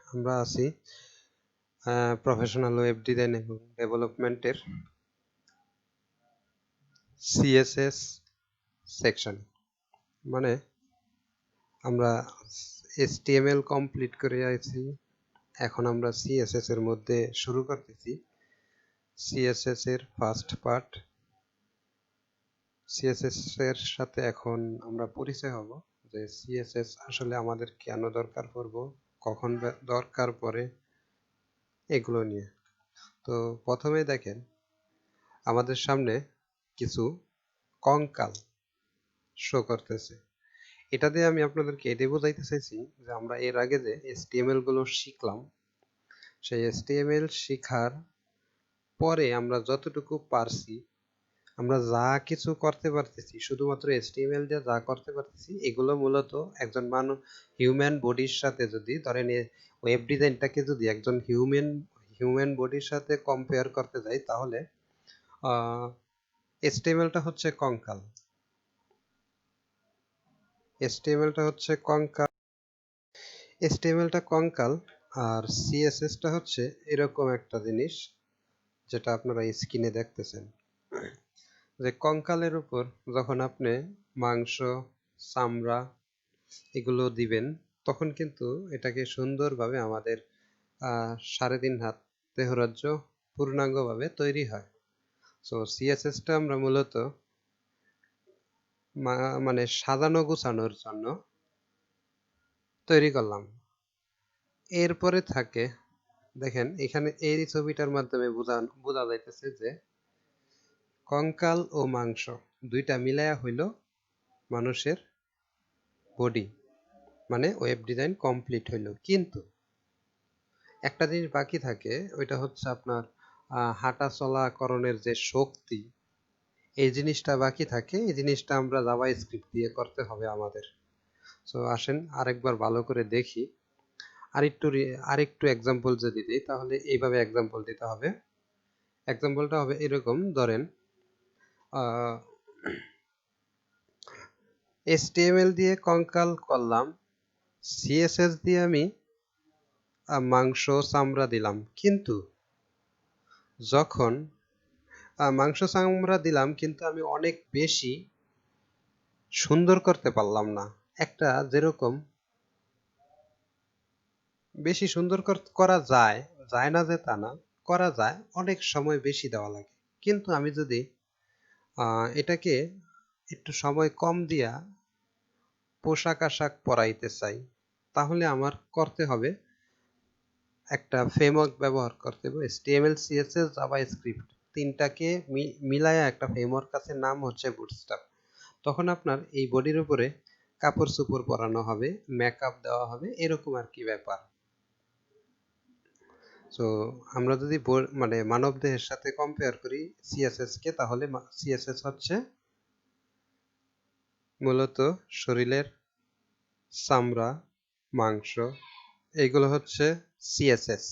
আমরা আছি professional web design এবং ডেভেলপমেন্টের সিএসএস সেকশন। মানে আমরা HTML কমপ্লিট করে আছি, এখন আমরা সিএসএস এর মধ্যে শুরু করতেছি। সিএসএস এর ফার্স্ট পার্ট। সিএসএস এর সাথে এখন আমরা পরিচয় হব যে সিএসএস আসলে আমাদের কেন দরকার পড়বো, কখন দরকার পড়ে, এগুলো নিয়ে। তো প্রথমে দেখেন আমাদের সামনে কিছু কঙ্কাল শো করতেছে। এটা দিয়ে আমি আপনাদেরকে এটাই বোঝাইতে চাইছি যে আমরা এর আগে যে HTML গুলো শিখলাম, সেই HTML শিখার পরে আমরা যতটুকু পারছি, আমরা যা কিছু করতে পারতেছি, শুধুমাত্র HTML দিয়ে যা করতে পারতেছি, এগুলো মূলত একজন হিউম্যান বডির সাথে যদি ধরেন ওয়েব ডিজাইনটাকে যদি একজন হিউম্যান বডির সাথে কম্পেয়ার করতে যাই, তাহলে HTML-টা হচ্ছে কঙ্কাল। HTML-টা হচ্ছে কঙ্কাল। HTML-টা কঙ্কাল আর CSS-টা হচ্ছে এরকম একটা জিনিস যেটা আপনারা স্ক্রিনে দেখতেছেন। যে কঙ্কালের উপর যখন আপনি মাংস, চামড়া এগুলো দিবেন, তখন কিন্তু এটাকে সুন্দরভাবে আমাদের 3.5 হাত দেহরাজ্য পূর্ণাঙ্গভাবে তৈরি হয়। সো CSS-টা আমরা মূলত মানে সাজানো গুছানোর জন্য তৈরি করলাম। এরপরে থাকে দেখেন এখানে এই ছবিটার মাধ্যমে বোঝা যাইতেছে যে কঙ্কাল ও মাংস দুইটা মিলায়া হইল মানুষের বডি, মানে ওয়েব ডিজাইন কমপ্লিট হইল। কিন্তু একটা জিনিস বাকি থাকে, ওইটা হচ্ছে আপনার হাঁটা চলাকরণের যে শক্তি, এই জিনিসটা বাকি থাকে। এই জিনিসটা আমরা জাভা স্ক্রিপ্ট দিয়ে করতে হবে আমাদের। সো আসেন আরেকবার ভালো করে দেখি। আরেকটু এক্সাম্পল যদি দিই, তাহলে এইভাবে এক্সাম্পল দিতে হবে। এক্সাম্পলটা হবে এরকম, ধরেন HTML দিয়ে কঙ্কাল করলাম, CSS দিয়ে আমি মাংস চামড়া দিলাম, কিন্তু যখন মাংস চামড়া দিলাম কিন্তু আমি অনেক বেশি সুন্দর করতে পারলাম না। একটা যেরকম বেশি সুন্দর করা যায়, যায় না যে তা না, করা যায়, অনেক সময় বেশি দেওয়া লাগে। কিন্তু আমি যদি এটাকে একটু সময় কম দিয়া পোশাক আশাক পরাইতে চাই, তাহলে আমার করতে হবে একটা ফ্রেমওয়ার্ক ব্যবহার করতে হবে। HTML, CSS, জাভাস্ক্রিপ্ট তিনটাকে মিলায়া একটা ফ্রেমওয়ার্ক আছে, নাম হচ্ছে বুটস্ট্র্যাপ। তখন আপনার এই বডির উপরে কাপড় চোপড় পরানো হবে, মেকআপ দেওয়া হবে, এরকম আর কি ব্যাপার। তো আমরা যদি মানে মানব দেহের সাথে কম্পেয়ার করি CSS কে, তাহলে CSS হচ্ছে মূলত শরীরের চামড়া, মাংস, এইগুলো হচ্ছে CSS।